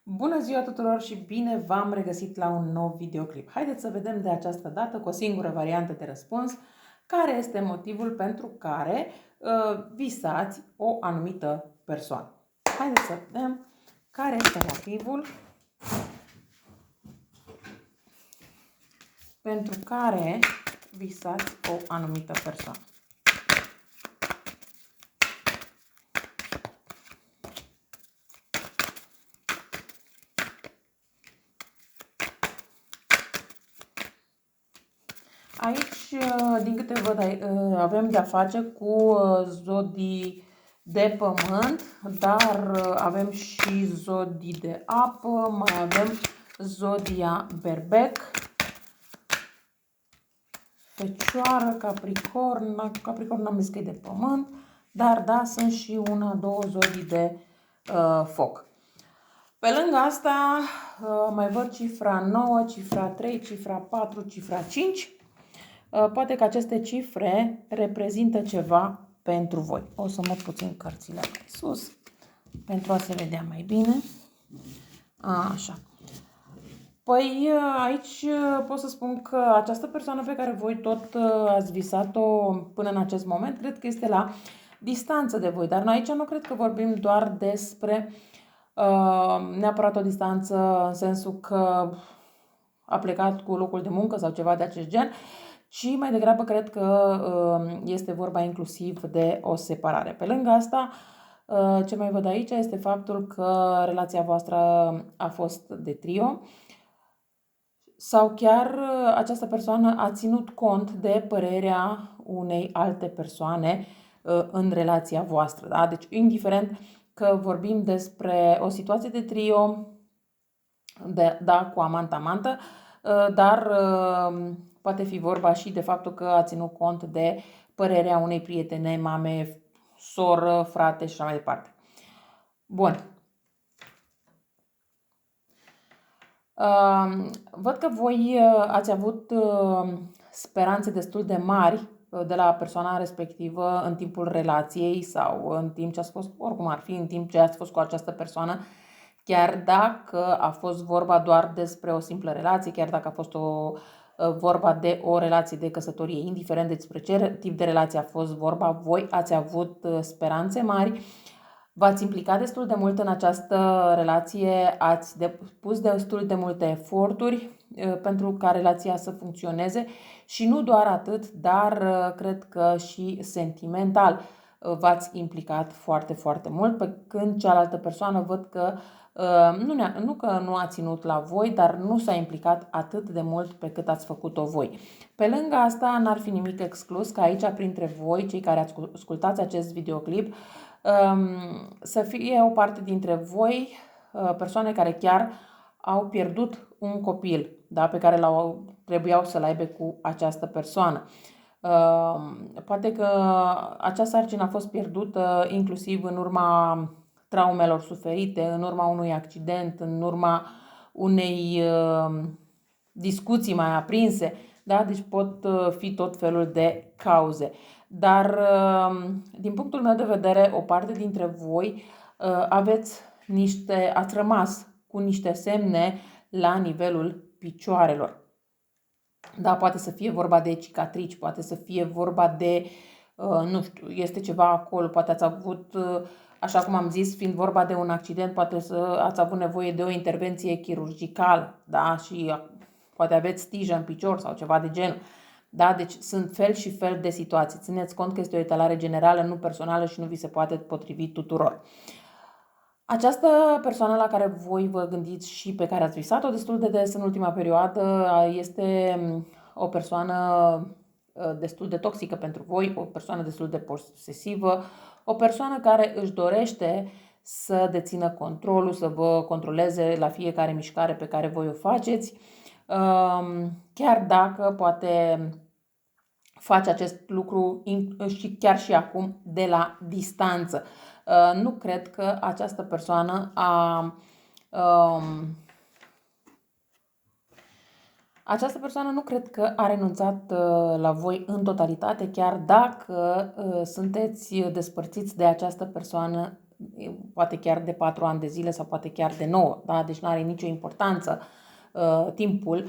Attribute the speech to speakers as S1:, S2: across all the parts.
S1: Bună ziua tuturor și bine v-am regăsit la un nou videoclip. Haideți să vedem de această dată cu o singură variantă de răspuns care este motivul pentru care visați o anumită persoană. Haideți să vedem care este motivul pentru care visați o anumită persoană. Aici, din câte văd, avem de-a face cu zodii de pământ, dar avem și zodii de apă, mai avem zodia berbec, fecioară, capricorn. Capricorn am zis că e de pământ, dar da, sunt și două zodii de foc. Pe lângă asta mai văd cifra 9, cifra 3, cifra 4, cifra 5. Poate că aceste cifre reprezintă ceva pentru voi. O să mut puțin cărțile mai sus pentru a se vedea mai bine. Așa. Păi aici pot să spun că această persoană pe care voi tot ați visat-o până în acest moment, cred că este la distanță de voi. Dar aici nu cred că vorbim doar despre neapărat o distanță în sensul că a plecat cu locul de muncă sau ceva de acest gen, ci mai degrabă cred că este vorba inclusiv de o separare. Pe lângă asta, ce mai văd aici este faptul că relația voastră a fost de trio sau chiar această persoană a ținut cont de părerea unei alte persoane în relația voastră. Da? Deci, indiferent că vorbim despre o situație de trio, da, cu amant-amantă, dar poate fi vorba și de faptul că a ținut cont de părerea unei prietene, mame, soră, frate și așa mai departe. Bun. Văd că voi ați avut speranțe destul de mari de la persoana respectivă în timpul relației sau în timp ce ați fost, oricum ar fi, în timp ce ați fost cu această persoană, chiar dacă a fost vorba doar despre o simplă relație, chiar dacă a fost vorba de o relație de căsătorie, indiferent despre ce tip de relație a fost vorba, voi ați avut speranțe mari, v-ați implicat destul de mult în această relație, ați depus destul de multe eforturi pentru ca relația să funcționeze și nu doar atât, dar cred că și sentimental v-ați implicat foarte, foarte mult, pe când cealaltă persoană văd că nu că nu a ținut la voi, dar nu s-a implicat atât de mult pe cât ați făcut-o voi. Pe lângă asta, n-ar fi nimic exclus că aici, printre voi, cei care ascultați acest videoclip, să fie o parte dintre voi persoane care chiar au pierdut un copil, da, pe care trebuiau să-l aibă cu această persoană. Poate că acea sarcină a fost pierdută inclusiv în urma traumelor suferite, în urma unui accident, în urma unei discuții mai aprinse, da? Deci pot fi tot felul de cauze. Dar, din punctul meu de vedere, o parte dintre voi ați rămas cu niște semne la nivelul picioarelor. Da, poate să fie vorba de cicatrici, poate să fie vorba de, nu știu, este ceva acolo, poate ați avut, așa cum am zis, fiind vorba de un accident, poate să ați avut nevoie de o intervenție chirurgicală, da, și poate aveți stijă în picior sau ceva de genul. Da? Deci sunt fel și fel de situații. Țineți cont că este o etalare generală, nu personală și nu vi se poate potrivi tuturor. Această persoană la care voi vă gândiți și pe care ați visat-o destul de des în ultima perioadă este o persoană destul de toxică pentru voi, o persoană destul de posesivă, o persoană care își dorește să dețină controlul, să vă controleze la fiecare mișcare pe care voi o faceți, chiar dacă poate face acest lucru și chiar și acum de la distanță. Nu cred că această persoană această persoană nu cred că a renunțat la voi în totalitate, chiar dacă sunteți despărțiți de această persoană poate chiar de 4 ani de zile sau poate chiar de 9, da? Deci nu are nicio importanță timpul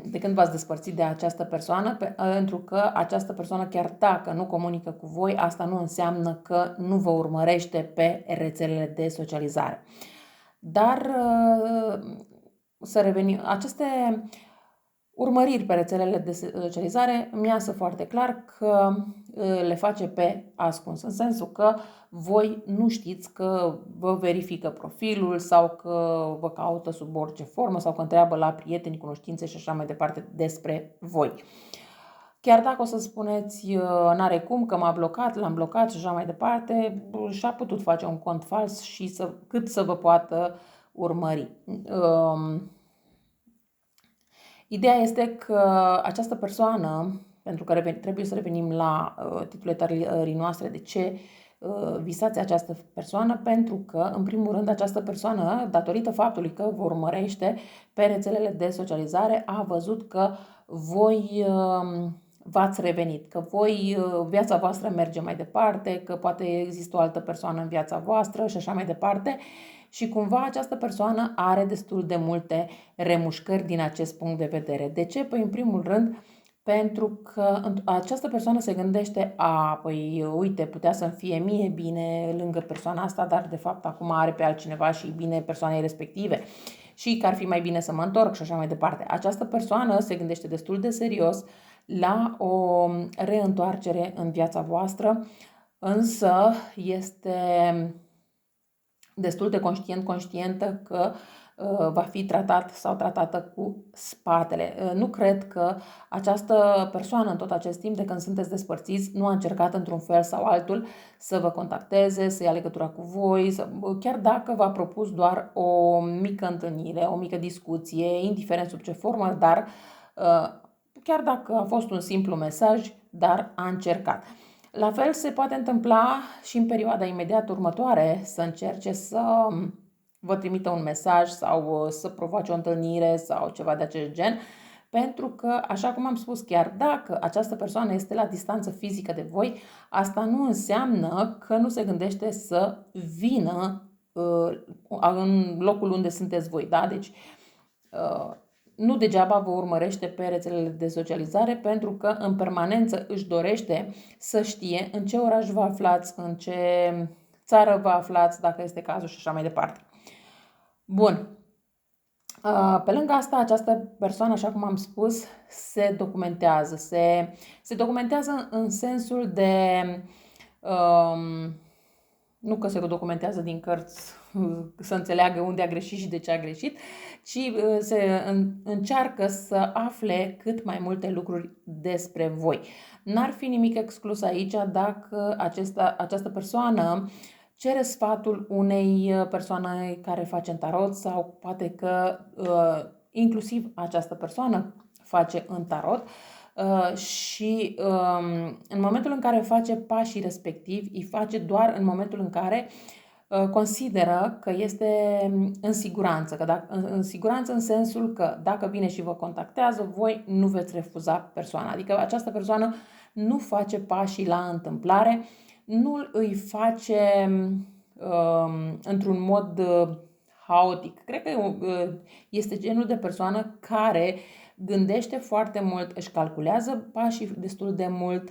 S1: de când v-ați despărțit de această persoană, pentru că această persoană, chiar dacă nu comunică cu voi, asta nu înseamnă că nu vă urmărește pe rețelele de socializare. Dar să revenim, aceste urmăriri pe rețelele de socializare îmi iasă foarte clar că le face pe ascuns, în sensul că voi nu știți că vă verifică profilul sau că vă caută sub orice formă sau că întreabă la prieteni, cunoștințe și așa mai departe despre voi. Chiar dacă o să spuneți n-are cum că m-a blocat, l-am blocat și așa mai departe, și-a putut face un cont fals și cât să vă poată urmări. Ideea este că această persoană, pentru că trebuie să revenim la titularii noastre, de ce visați această persoană, pentru că, în primul rând, această persoană, datorită faptului că vă urmărește pe rețelele de socializare, a văzut că voi v-ați revenit, că voi, viața voastră merge mai departe, că poate există o altă persoană în viața voastră și așa mai departe. Și cumva această persoană are destul de multe remușcări din acest punct de vedere. De ce? Păi, în primul rând, pentru că această persoană se gândește, păi uite, putea să-mi fie mie bine lângă persoana asta, dar de fapt acum are pe altcineva și bine persoanei respective și că ar fi mai bine să mă întorc și așa mai departe. Această persoană se gândește destul de serios la o reîntoarcere în viața voastră, însă este destul de conștientă că va fi tratat sau tratată cu spatele. Nu cred că această persoană în tot acest timp de când sunteți despărțiți nu a încercat într-un fel sau altul să vă contacteze, să ia legătura cu voi, chiar dacă v-a propus doar o mică întâlnire, o mică discuție, indiferent sub ce formă, dar chiar dacă a fost un simplu mesaj, dar a încercat. La fel se poate întâmpla și în perioada imediat următoare să încerce să vă trimită un mesaj sau să provoace o întâlnire sau ceva de acest gen, pentru că, așa cum am spus, chiar dacă această persoană este la distanță fizică de voi, asta nu înseamnă că nu se gândește să vină în locul unde sunteți voi, da? Deci nu degeaba vă urmărește pe rețelele de socializare, pentru că în permanență își dorește să știe în ce oraș vă aflați, în ce țară vă aflați, dacă este cazul și așa mai departe. Bun. Pe lângă asta, această persoană, așa cum am spus, se documentează. Se documentează în sensul de... nu că se documentează din cărți să înțeleagă unde a greșit și de ce a greșit, ci se încearcă să afle cât mai multe lucruri despre voi. N-ar fi nimic exclus aici dacă această persoană cere sfatul unei persoane care face în tarot sau poate că inclusiv această persoană face în tarot. Și în momentul în care face pașii respectivi, îi face doar în momentul în care consideră că este în siguranță, în siguranță în sensul că dacă vine și vă contactează, voi nu veți refuza persoana. Adică această persoană nu face pașii la întâmplare, nu îi face într-un mod haotic. Cred că este genul de persoană care gândește foarte mult, își calculează pașii destul de mult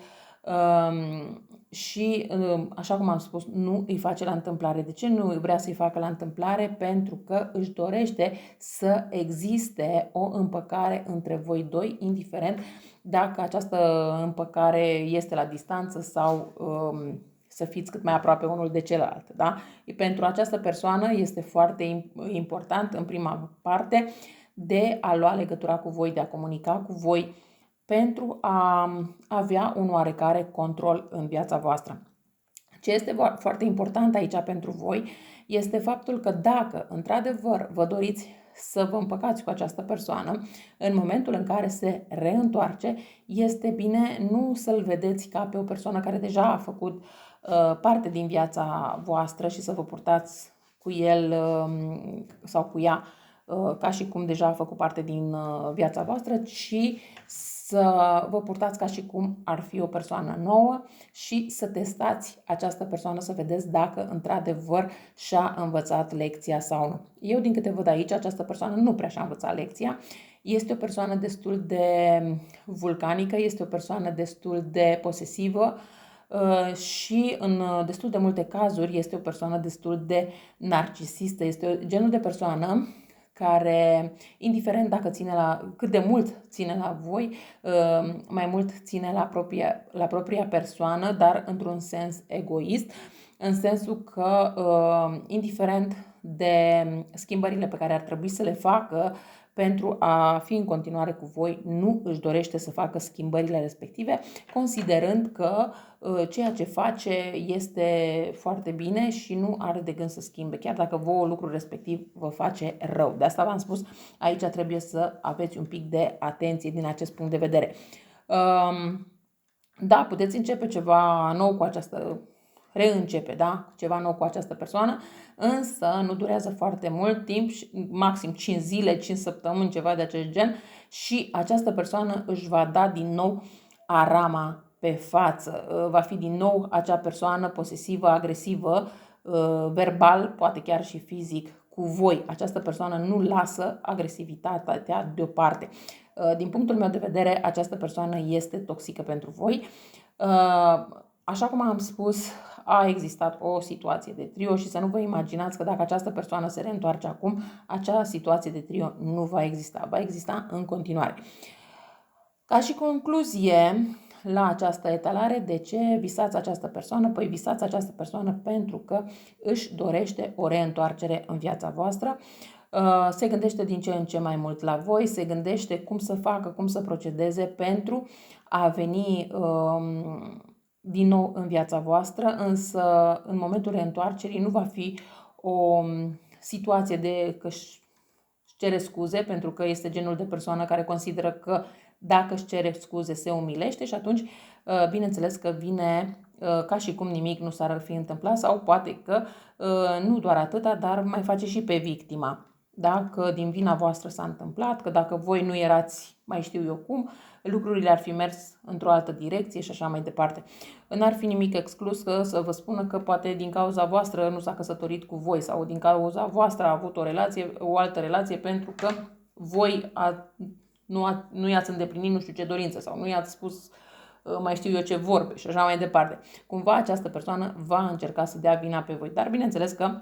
S1: și, așa cum am spus, nu îi face la întâmplare. De ce nu vrea să-i facă la întâmplare? Pentru că își dorește să existe o împăcare între voi doi, indiferent dacă această împăcare este la distanță sau să fiți cât mai aproape unul de celălalt. Da? Pentru această persoană este foarte important, în prima parte, de a lua legătura cu voi, de a comunica cu voi, pentru a avea un oarecare control în viața voastră. Ce este foarte important aici pentru voi este faptul că dacă într-adevăr vă doriți să vă împăcați cu această persoană, în momentul în care se reîntoarce, este bine nu să-l vedeți ca pe o persoană care deja a făcut parte din viața voastră și să vă purtați cu el sau cu ea ca și cum deja a făcut parte din viața voastră, ci să vă purtați ca și cum ar fi o persoană nouă și să testați această persoană, să vedeți dacă într-adevăr și-a învățat lecția sau nu. Eu, din câte văd aici, această persoană nu prea și-a învățat lecția. Este o persoană destul de vulcanică, este o persoană destul de posesivă și în destul de multe cazuri este o persoană destul de narcisistă. Este genul de persoană care, indiferent dacă cât de mult ține la voi, mai mult ține la propria persoană, dar într-un sens egoist, în sensul că, indiferent de schimbările pe care ar trebui să le facă pentru a fi în continuare cu voi, nu își dorește să facă schimbările respective, considerând că ceea ce face este foarte bine și nu are de gând să schimbe, chiar dacă vouă lucrul respectiv vă face rău. De asta v-am spus, aici trebuie să aveți un pic de atenție din acest punct de vedere. Da, puteți începe ceva nou cu această reîncepe, da? Ceva nou cu această persoană, însă nu durează foarte mult timp, maxim 5 zile, 5 săptămâni, ceva de acest gen, și această persoană își va da din nou arama pe față. Va fi din nou acea persoană posesivă, agresivă, verbal, poate chiar și fizic, cu voi. Această persoană nu lasă agresivitatea deoparte. Din punctul meu de vedere, această persoană este toxică pentru voi. Așa cum am spus, a existat o situație de trio și să nu vă imaginați că dacă această persoană se reîntoarce acum, acea situație de trio nu va exista, va exista în continuare. Ca și concluzie la această etalare, de ce visați această persoană? Păi visați această persoană pentru că își dorește o reîntoarcere în viața voastră, se gândește din ce în ce mai mult la voi, se gândește cum să facă, cum să procedeze pentru a veni din nou în viața voastră, însă în momentul reîntoarcerii nu va fi o situație de că își cere scuze, pentru că este genul de persoană care consideră că dacă își cere scuze se umilește și atunci bineînțeles că vine ca și cum nimic nu s-ar fi întâmplat, sau poate că nu doar atâta, dar mai face și pe victima. Da? Că din vina voastră s-a întâmplat, că dacă voi nu erați, mai știu eu cum, lucrurile ar fi mers într-o altă direcție și așa mai departe. N-ar fi nimic exclus să vă spună că poate din cauza voastră nu s-a căsătorit cu voi sau din cauza voastră a avut o altă relație pentru că voi nu i-ați îndeplinit nu știu ce dorință sau nu i-ați spus mai știu eu ce vorbe și așa mai departe. Cumva această persoană va încerca să dea vina pe voi, dar bineînțeles că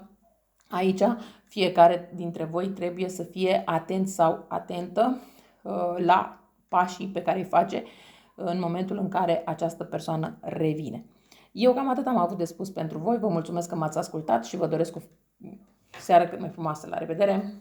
S1: aici fiecare dintre voi trebuie să fie atent sau atentă la pașii pe care îi face în momentul în care această persoană revine. Eu cam atât am avut de spus pentru voi, vă mulțumesc că m-ați ascultat și vă doresc o seară cât mai frumoasă. La revedere!